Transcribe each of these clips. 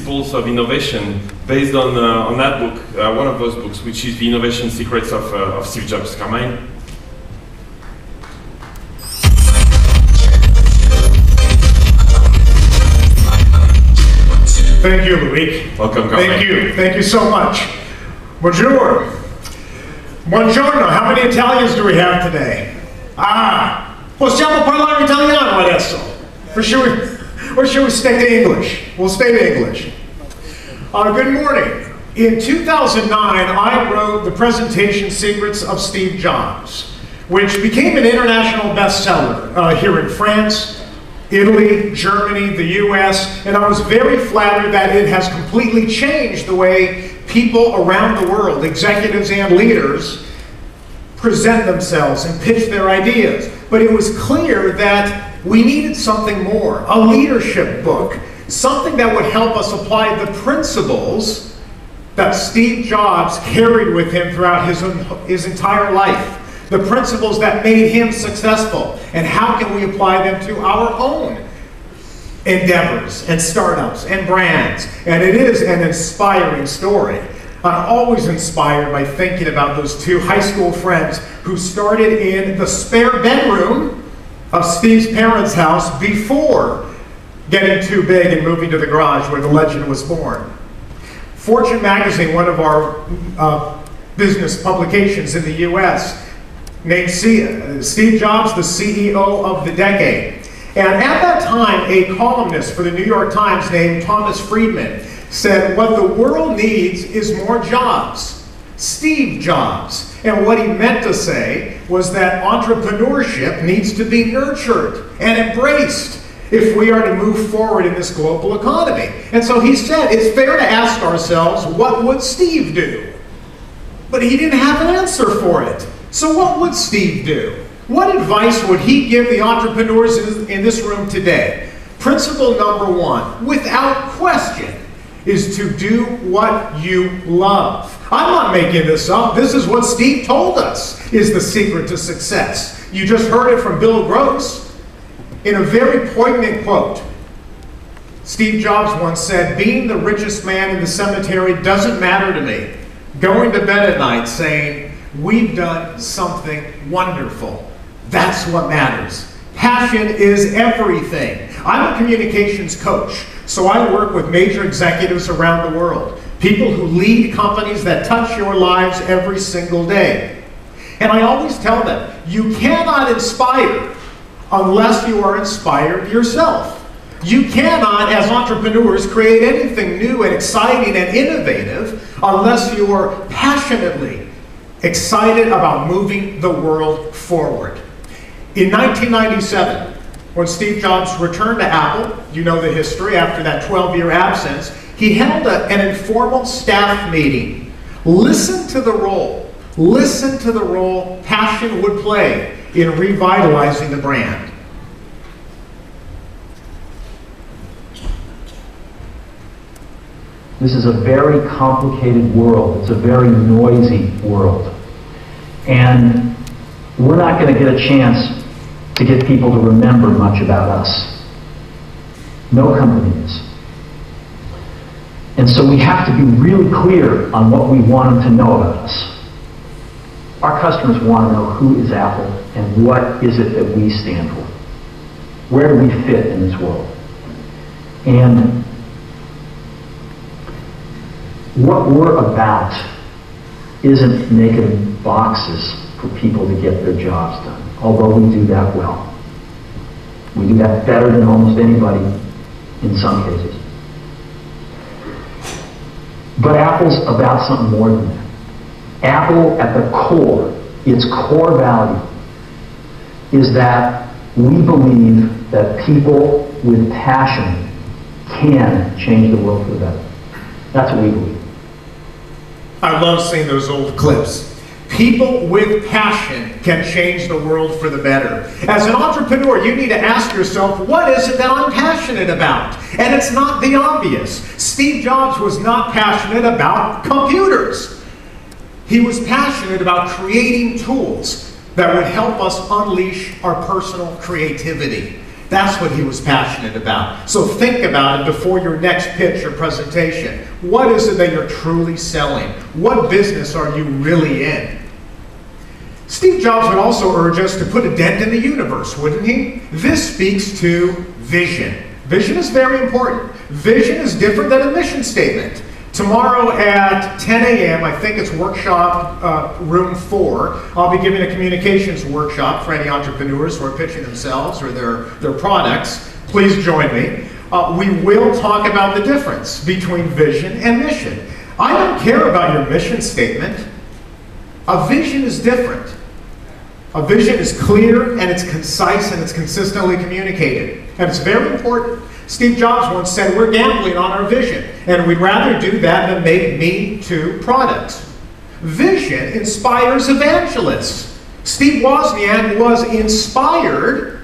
principles of innovation based on that book, one of those books, which is The Innovation Secrets of Steve Jobs. Carmine? Thank you, Loic. Welcome, Carmine. Thank you so much. Bonjour. Buongiorno. How many Italians do we have today? Ah, possiamo parlare italiano adesso. Or should we stick to English? We'll stay to English. Good morning. In 2009, I wrote The Presentation Secrets of Steve Jobs, which became an international bestseller here in France, Italy, Germany, the US, and I was very flattered that it has completely changed the way people around the world, executives and leaders, present themselves and pitch their ideas. But it was clear that we needed something more, a leadership book, something that would help us apply the principles that Steve Jobs carried with him throughout his entire life, the principles that made him successful, and how can we apply them to our own endeavors and startups and brands. And it is an inspiring story. I'm always inspired by thinking about those two high school friends who started in the spare bedroom of Steve's parents' house before getting too big and moving to the garage where the legend was born. Fortune magazine, one of our business publications in the US, named Steve Jobs the CEO of the decade. And at that time, a columnist for the New York Times named Thomas Friedman said, what the world needs is more Jobs, Steve Jobs. And what he meant to say was that entrepreneurship needs to be nurtured and embraced if we are to move forward in this global economy. And so he said, it's fair to ask ourselves, what would Steve do? But he didn't have an answer for it. So what would Steve do? What advice would he give the entrepreneurs in this room today? Principle number one, without question, is to do what you love. I'm not making this up. This is what Steve told us is the secret to success. You just heard it from Bill Gross in a very poignant quote. Steve Jobs once said, being the richest man in the cemetery doesn't matter to me. Going to bed at night saying, we've done something wonderful. That's what matters. Passion is everything. I'm a communications coach, so I work with major executives around the world, people who lead companies that touch your lives every single day. And I always tell them, you cannot inspire unless you are inspired yourself. You cannot, as entrepreneurs, create anything new and exciting and innovative unless you are passionately excited about moving the world forward. In 1997, when Steve Jobs returned to Apple, you know the history, after that 12-year absence, he held an informal staff meeting. Listen to the role passion would play in revitalizing the brand. This is a very complicated world. It's a very noisy world. And we're not going to get a chance to get people to remember much about us. No company is. And so we have to be really clear on what we want them to know about us. Our customers want to know who is Apple and what is it that we stand for. Where do we fit in this world? And what we're about isn't making boxes for people to get their jobs done, although we do that well. We do that better than almost anybody in some cases. But Apple's about something more than that. Apple, at the core, its core value, is that we believe that people with passion can change the world for the better. That's what we believe. I love seeing those old clips. People with passion can change the world for the better. As an entrepreneur, you need to ask yourself, what is it that I'm passionate about? And it's not the obvious. Steve Jobs was not passionate about computers. He was passionate about creating tools that would help us unleash our personal creativity. That's what he was passionate about. So think about it before your next pitch or presentation. What is it that you're truly selling? What business are you really in? Steve Jobs would also urge us to put a dent in the universe, wouldn't he? This speaks to vision. Vision is very important. Vision is different than a mission statement. Tomorrow at 10 a.m., I think it's workshop room 4, I'll be giving a communications workshop for any entrepreneurs who are pitching themselves or their products. Please join me. We will talk about the difference between vision and mission. I don't care about your mission statement. A vision is different. A vision is clear and it's concise and it's consistently communicated. And it's very important. Steve Jobs once said, we're gambling on our vision, and we'd rather do that than make Me Too products. Vision inspires evangelists. Steve Wozniak was inspired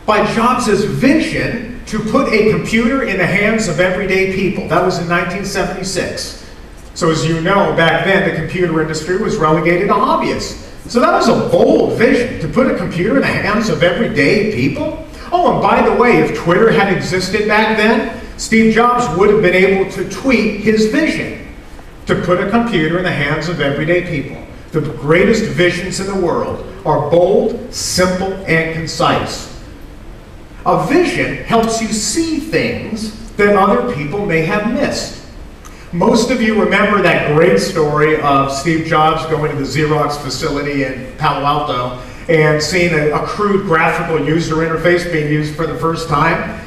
by Jobs' vision to put a computer in the hands of everyday people. That was in 1976. So as you know, back then the computer industry was relegated to hobbyists. So that was a bold vision, to put a computer in the hands of everyday people. Oh, and by the way, if Twitter had existed back then, Steve Jobs would have been able to tweet his vision, to put a computer in the hands of everyday people. The greatest visions in the world are bold, simple, and concise. A vision helps you see things that other people may have missed. Most of you remember that great story of Steve Jobs going to the Xerox facility in Palo Alto and seeing a crude graphical user interface being used for the first time.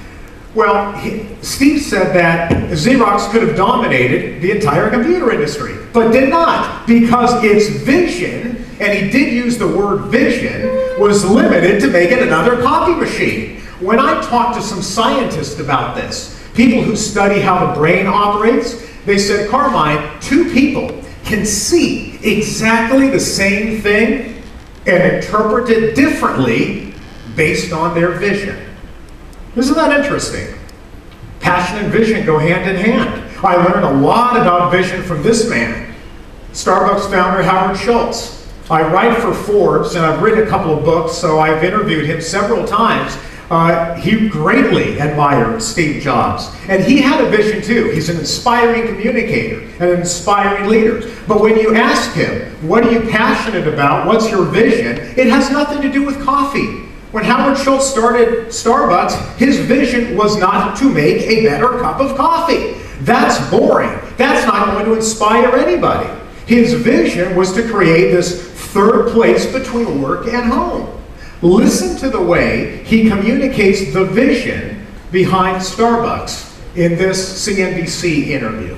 Well, Steve said that Xerox could have dominated the entire computer industry, but did not, because its vision, and he did use the word vision, was limited to making another copy machine. When I talked to some scientists about this, people who study how the brain operates, they said, Carmine, two people can see exactly the same thing and interpret it differently based on their vision. Isn't that interesting? Passion and vision go hand in hand. I learned a lot about vision from this man, Starbucks founder Howard Schultz. I write for Forbes and I've written a couple of books, so I've interviewed him several times. He greatly admired Steve Jobs, and he had a vision too. He's an inspiring communicator and an inspiring leader. But when you ask him, what are you passionate about, what's your vision, it has nothing to do with coffee. When Howard Schultz started Starbucks, his vision was not to make a better cup of coffee. That's boring. That's not going to inspire anybody. His vision was to create this third place between work and home. Listen to the way he communicates the vision behind Starbucks in this CNBC interview.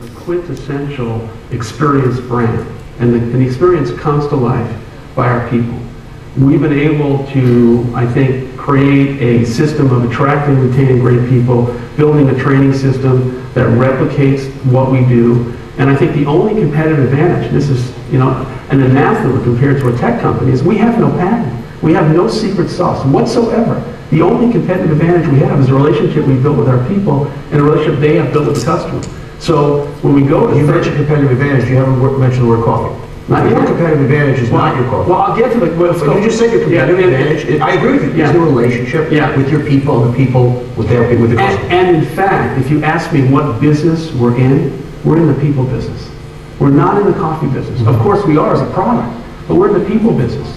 The quintessential experience brand, and the experience comes to life by our people. We've been able to, I think, create a system of attracting and retaining great people, building a training system that replicates what we do. And I think the only competitive advantage, this is, an anathema compared to a tech company, is we have no patent. We have no secret sauce whatsoever. The only competitive advantage we have is the relationship we built with our people and the relationship they have built with the customer. So when we go to... You mentioned competitive advantage, you haven't mentioned the word coffee. Your competitive advantage is not your coffee. Well, I'll get to the... You just said your competitive advantage. I agree with you. It's the relationship with your people and the people with the customer. And in fact, if you ask me what business we're in the people business. We're not in the coffee business. Of course we are as a product, but we're in the people business.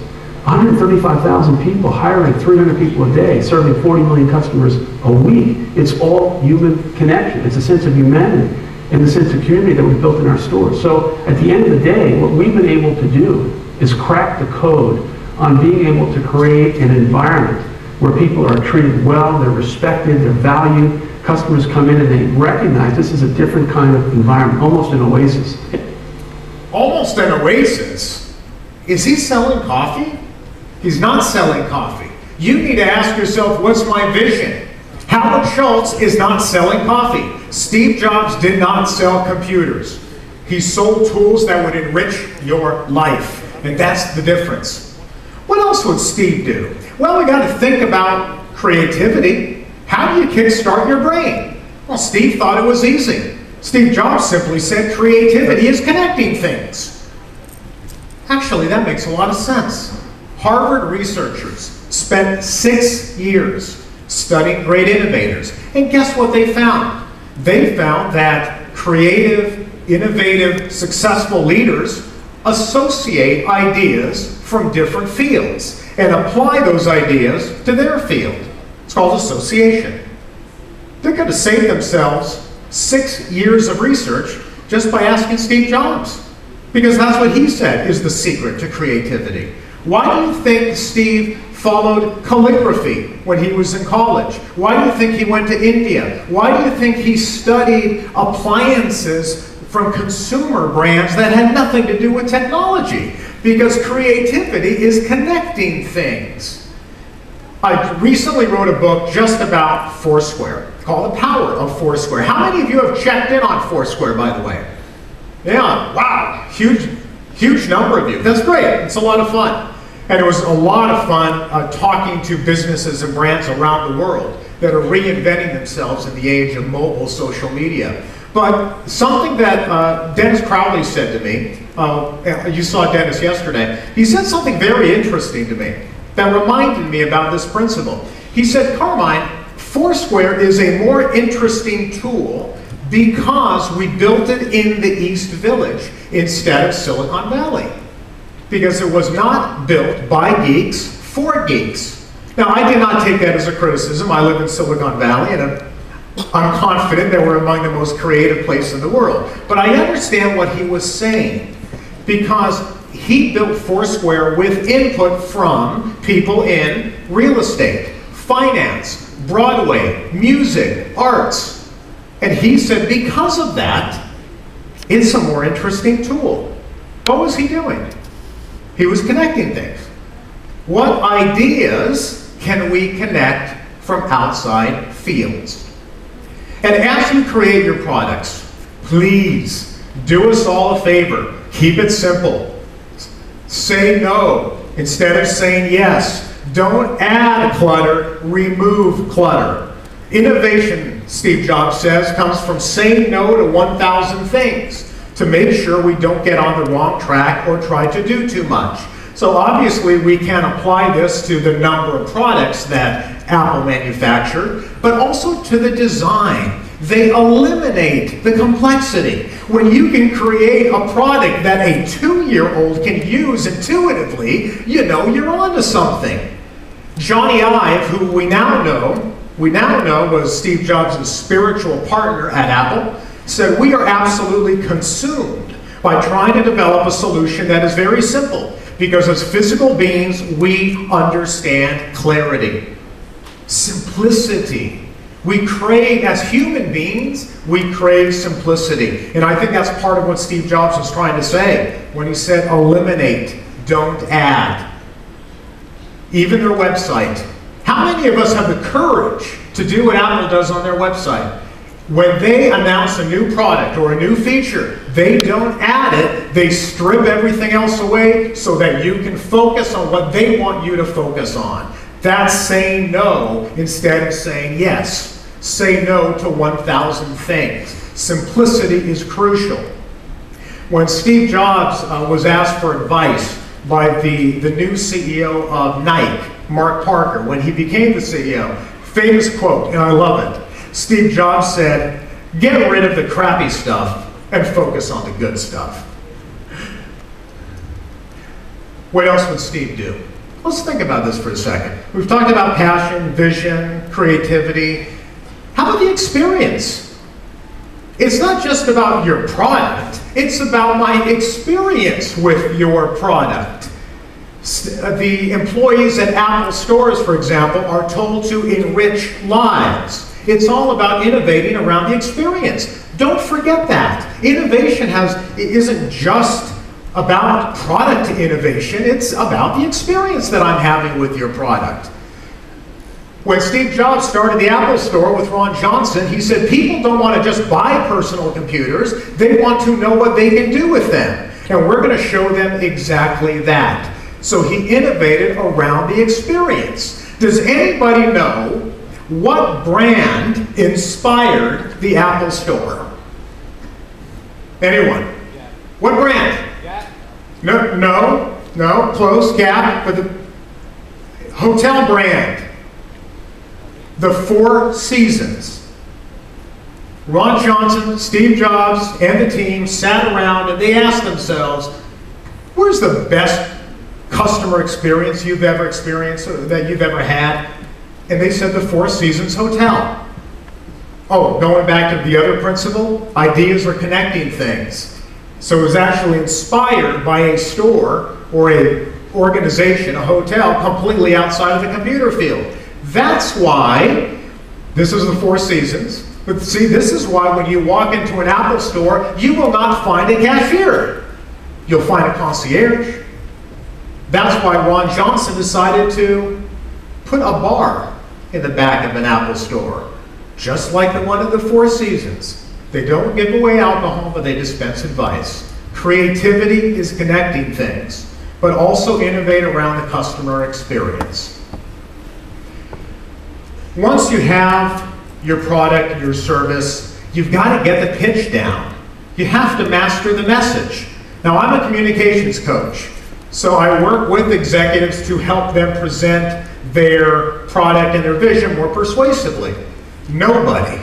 135,000 people hiring 300 people a day, serving 40 million customers a week. It's all human connection. It's a sense of humanity and the sense of community that we've built in our stores. So at the end of the day, what we've been able to do is crack the code on being able to create an environment where people are treated well, they're respected, they're valued. Customers come in and they recognize this is a different kind of environment, almost an oasis. Almost an oasis? Is he selling coffee? He's not selling coffee. You need to ask yourself, what's my vision? Howard Schultz is not selling coffee. Steve Jobs did not sell computers. He sold tools that would enrich your life. And that's the difference. What else would Steve do? Well, we got to think about creativity. How do you kickstart your brain? Well, Steve thought it was easy. Steve Jobs simply said creativity is connecting things. Actually, that makes a lot of sense. Harvard researchers spent 6 years studying great innovators. And guess what they found? They found that creative, innovative, successful leaders associate ideas from different fields and apply those ideas to their field. It's called association. They're going to save themselves 6 years of research just by asking Steve Jobs, because that's what he said is the secret to creativity. Why do you think Steve followed calligraphy when he was in college? Why do you think he went to India? Why do you think he studied appliances from consumer brands that had nothing to do with technology? Because creativity is connecting things. I recently wrote a book just about Foursquare called The Power of Foursquare. How many of you have checked in on Foursquare, by the way? Yeah, wow, huge number of you. That's great, it's a lot of fun. And it was a lot of fun talking to businesses and brands around the world that are reinventing themselves in the age of mobile social media. But something that Dennis Crowley said to me, you saw Dennis yesterday, he said something very interesting to me that reminded me about this principle. He said, Carmine, Foursquare is a more interesting tool because we built it in the East Village instead of Silicon Valley. Because it was not built by geeks for geeks. Now, I did not take that as a criticism. I live in Silicon Valley, and I'm confident that we're among the most creative places in the world. But I understand what he was saying, because he built Foursquare with input from people in real estate, finance, Broadway, music, arts. And he said because of that, it's a more interesting tool. What was he doing? He was connecting things. What ideas can we connect from outside fields? And as you create your products, please do us all a favor. Keep it simple. Say no instead of saying yes. Don't add clutter, remove clutter. Innovation, Steve Jobs says, comes from saying no to 1,000 things to make sure we don't get on the wrong track or try to do too much. So obviously we can apply this to the number of products that Apple manufactured, but also to the design. They eliminate the complexity. When you can create a product that a 2-year-old can use intuitively, you know you're onto something. Johnny Ive, who we now know was Steve Jobs' spiritual partner at Apple, said, we are absolutely consumed by trying to develop a solution that is very simple, because as physical beings, we understand clarity, simplicity. We crave, as human beings, we crave simplicity. And I think that's part of what Steve Jobs was trying to say when he said, eliminate, don't add. Even their website. How many of us have the courage to do what Apple does on their website? When they announce a new product or a new feature, they don't add it, they strip everything else away so that you can focus on what they want you to focus on. That's saying no instead of saying yes. Say no to 1,000 things. Simplicity is crucial. When Steve Jobs was asked for advice by the new CEO of Nike, Mark Parker, when he became the CEO, famous quote, and I love it. Steve Jobs said, get rid of the crappy stuff and focus on the good stuff. What else would Steve do? Let's think about this for a second. We've talked about passion, vision, creativity. How about the experience? It's not just about your product, it's about my experience with your product. The employees at Apple stores, for example, are told to enrich lives. It's all about innovating around the experience. Don't forget that. Innovation isn't just about product innovation, it's about the experience that I'm having with your product. When Steve Jobs started the Apple Store with Ron Johnson, he said people don't want to just buy personal computers, they want to know what they can do with them. And we're going to show them exactly that. So he innovated around the experience. Does anybody know what brand inspired the Apple Store? Anyone? What brand? No, close, Gap, but Hotel brand, the Four Seasons. Ron Johnson, Steve Jobs, and the team sat around and they asked themselves, where's the best customer experience you've ever experienced or that you've ever had? And they said the Four Seasons Hotel. Oh, going back to the other principle, ideas are connecting things. So it was actually inspired by a store or a organization, a hotel, completely outside of the computer field. That's why this is the Four Seasons. But see, this is why when you walk into an Apple store, you will not find a cashier. You'll find a concierge. That's why Ron Johnson decided to put a bar in the back of an Apple store, just like the one of the Four Seasons. They don't give away alcohol, but they dispense advice. Creativity is connecting things, but also innovate around the customer experience. Once you have your product, your service, you've got to get the pitch down. You have to master the message. Now, I'm a communications coach, so I work with executives to help them present their product and their vision more persuasively. Nobody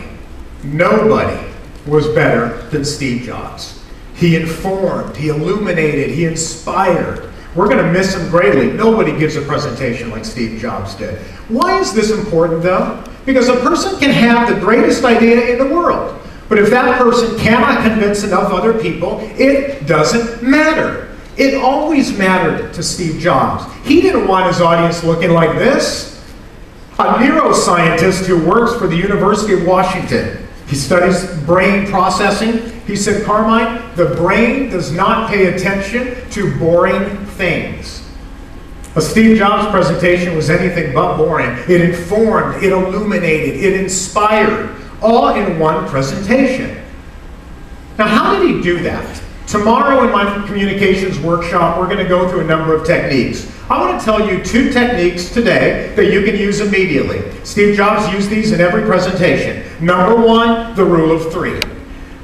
was better than Steve Jobs. He informed, he illuminated, he inspired. We're going to miss him greatly. Nobody gives a presentation like Steve Jobs did. Why is this important, though? Because a person can have the greatest idea in the world, but if that person cannot convince enough other people, it doesn't matter. It always mattered to Steve Jobs. He didn't want his audience looking like this. A neuroscientist who works for the University of Washington, he studies brain processing. He said, Carmine, the brain does not pay attention to boring things. A Steve Jobs presentation was anything but boring. It informed, it illuminated, it inspired, all in one presentation. Now, how did he do that? Tomorrow in my communications workshop, we're going to go through a number of techniques. I want to tell you 2 techniques today that you can use immediately. Steve Jobs used these in every presentation. Number 1, the rule of 3.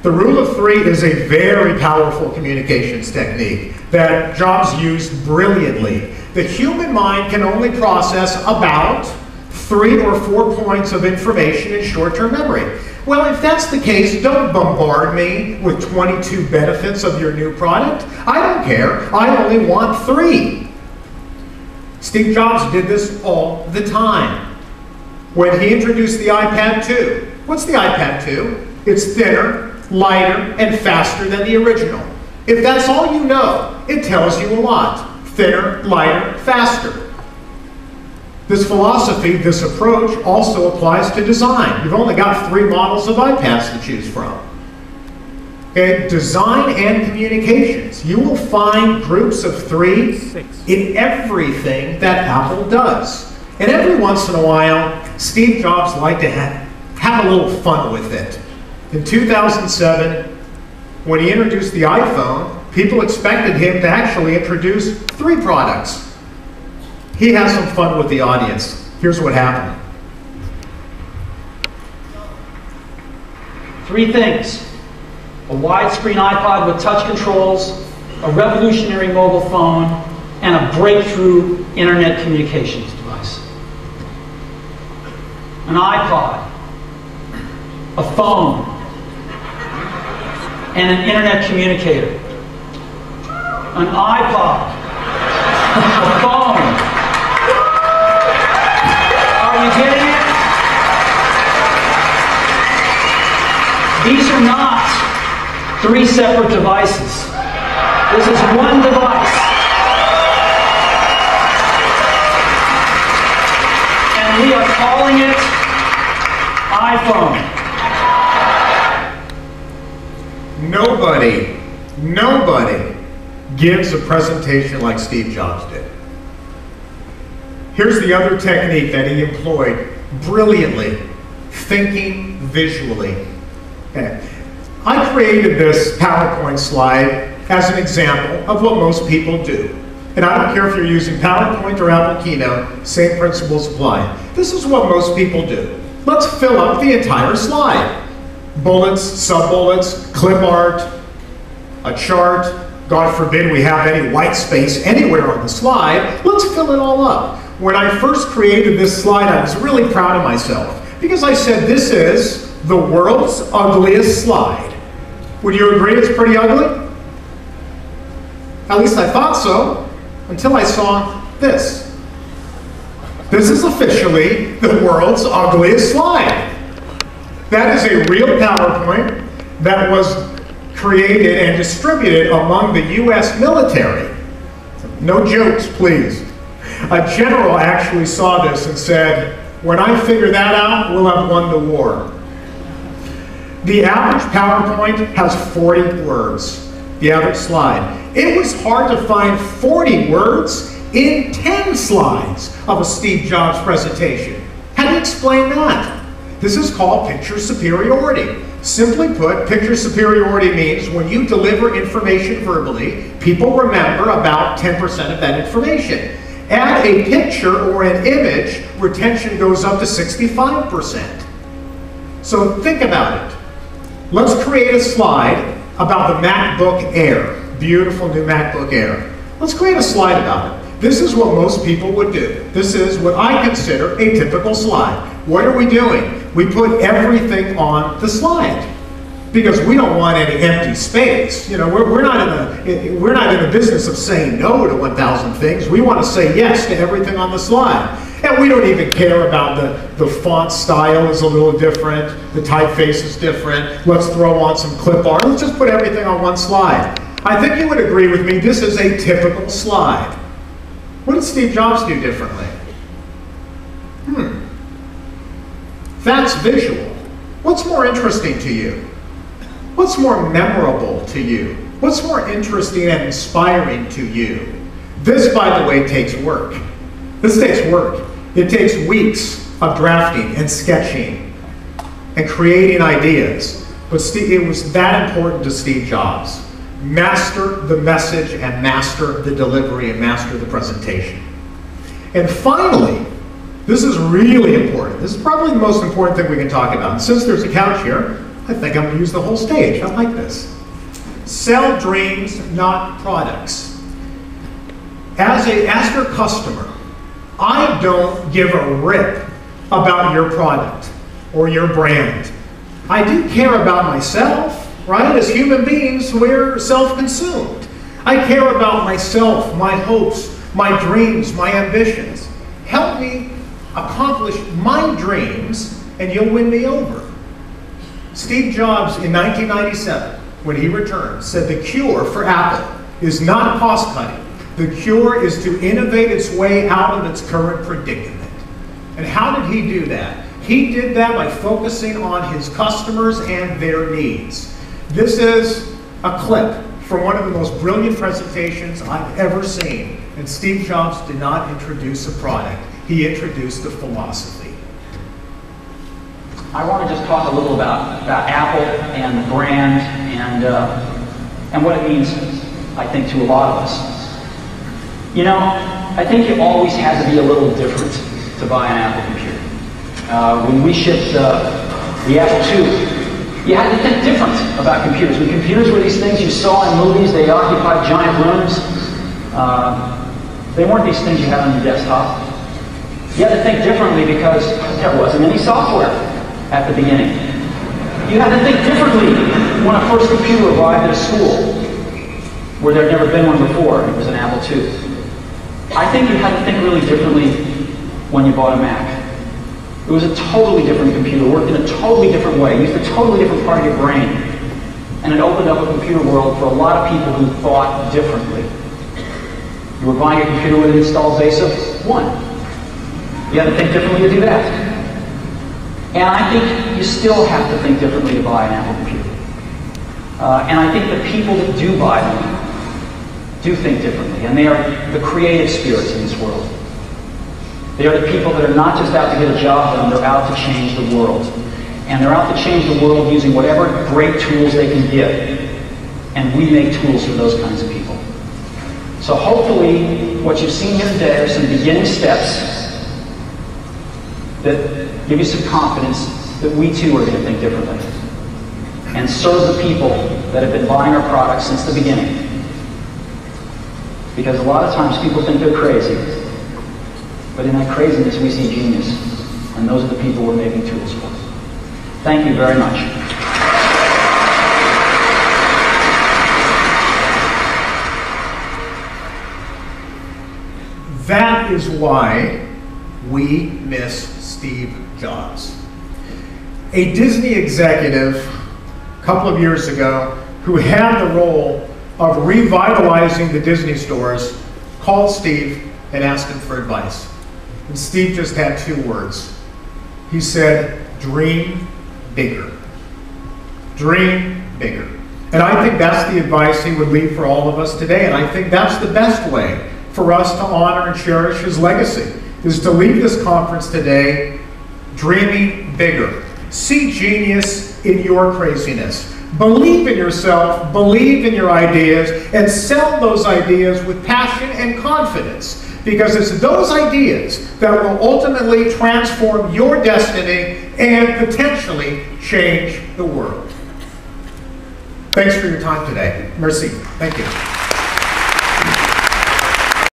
The rule of 3 is a very powerful communications technique that Jobs used brilliantly. The human mind can only process about 3 or 4 points of information in short-term memory. Well, if that's the case, don't bombard me with 22 benefits of your new product. I don't care. I only want 3. Steve Jobs did this all the time. When he introduced the iPad 2, what's the iPad 2? It's thinner, lighter, and faster than the original. If that's all you know, it tells you a lot. Thinner, lighter, faster. This philosophy, this approach, also applies to design. You've only got 3 models of iPads to choose from. Okay, design and communications. You will find groups of 3 in everything that Apple does. And every once in a while, Steve Jobs liked to have a little fun with it. In 2007, when he introduced the iPhone, people expected him to actually introduce 3 products. He has some fun with the audience. Here's what happened. 3 things: a widescreen iPod with touch controls, a revolutionary mobile phone, and a breakthrough internet communications device. An iPod, a phone, and an internet communicator. An iPod, a phone. Are you getting it? These are not 3 separate devices. This is one device. And we are calling it iPhone. Nobody gives a presentation like Steve Jobs did. Here's the other technique that he employed brilliantly: thinking visually. I created this PowerPoint slide as an example of what most people do. And I don't care if you're using PowerPoint or Apple Keynote, same principles apply. This is what most people do. Let's fill up the entire slide. Bullets, sub-bullets, clip art, a chart. God forbid we have any white space anywhere on the slide. Let's fill it all up. When I first created this slide, I was really proud of myself because I said this is the world's ugliest slide. Would you agree it's pretty ugly? At least I thought so, until I saw this. This is officially the world's ugliest slide. That is a real PowerPoint that was created and distributed among the US military. No jokes, please. A general actually saw this and said, when I figure that out, we'll have won the war. The average PowerPoint has 40 words, the average slide. It was hard to find 40 words in 10 slides of a Steve Jobs presentation. How do you explain that? This is called picture superiority. Simply put, picture superiority means when you deliver information verbally, people remember about 10% of that information. Add a picture or an image, retention goes up to 65%. So think about it. Let's create a slide about the MacBook Air. Beautiful new MacBook Air. Let's create a slide about it. This is what most people would do. This is what I consider a typical slide. What are we doing? We put everything on the slide because we don't want any empty space. You know, we're not in the business of saying no to 1,000 things. We want to say yes to everything on the slide. And we don't even care about the font style is a little different, the typeface is different. Let's throw on some clip art. Let's just put everything on one slide. I think you would agree with me, this is a typical slide. What did Steve Jobs do differently? That's visual. What's more interesting to you? What's more memorable to you? What's more interesting and inspiring to you? This, by the way, takes work. This takes work. It takes weeks of drafting and sketching and creating ideas. But it was that important to Steve Jobs. Master the message and master the delivery and master the presentation. And finally, this is really important. This is probably the most important thing we can talk about. And since there's a couch here, I think I'm going to use the whole stage. I like this. Sell dreams, not products. As your customer, I don't give a rip about your product or your brand. I do care about myself. Right? As human beings, we're self-consumed. I care about myself, my hopes, my dreams, my ambitions. Help me accomplish my dreams, and you'll win me over. Steve Jobs, in 1997, when he returned, said the cure for Apple is not cost-cutting. The cure is to innovate its way out of its current predicament. And how did he do that? He did that by focusing on his customers and their needs. This is a clip from one of the most brilliant presentations I've ever seen. And Steve Jobs did not introduce a product. He introduced a philosophy. I want to just talk a little about Apple and the brand and what it means, I think, to a lot of us. You know, I think it always had to be a little different to buy an Apple computer. When we shipped the Apple II, you had to think different about computers. When computers were these things you saw in movies, they occupied giant rooms. They weren't these things you had on your desktop. You had to think differently because there wasn't any software at the beginning. You had to think differently when a first computer arrived at a school where there had never been one before, and it was an Apple II. I think you had to think really differently when you bought a Mac. It was a totally different computer, worked in a totally different way, used a totally different part of your brain. And it opened up a computer world for a lot of people who thought differently. You were buying a computer with an installed base of 1. You had to think differently to do that. And I think you still have to think differently to buy an Apple computer. And I think the people that do buy them do think differently. And they are the creative spirits in this world. They are the people that are not just out to get a job done, they're out to change the world. And they're out to change the world using whatever great tools they can get. And we make tools for those kinds of people. So hopefully, what you've seen here today are some beginning steps that give you some confidence that we too are going to think differently. And serve the people that have been buying our products since the beginning. Because a lot of times people think they're crazy. But in that craziness, we see genius. And those are the people we're making tools for. Thank you very much. That is why we miss Steve Jobs. A Disney executive a couple of years ago who had the role of revitalizing the Disney stores called Steve and asked him for advice. And Steve just had 2 words. He said, dream bigger. Dream bigger. And I think that's the advice he would leave for all of us today. And I think that's the best way for us to honor and cherish his legacy, is to leave this conference today dreaming bigger. See genius in your craziness. Believe in yourself, believe in your ideas, and sell those ideas with passion and confidence. Because it's those ideas that will ultimately transform your destiny and potentially change the world. Thanks for your time today. Merci. Thank you.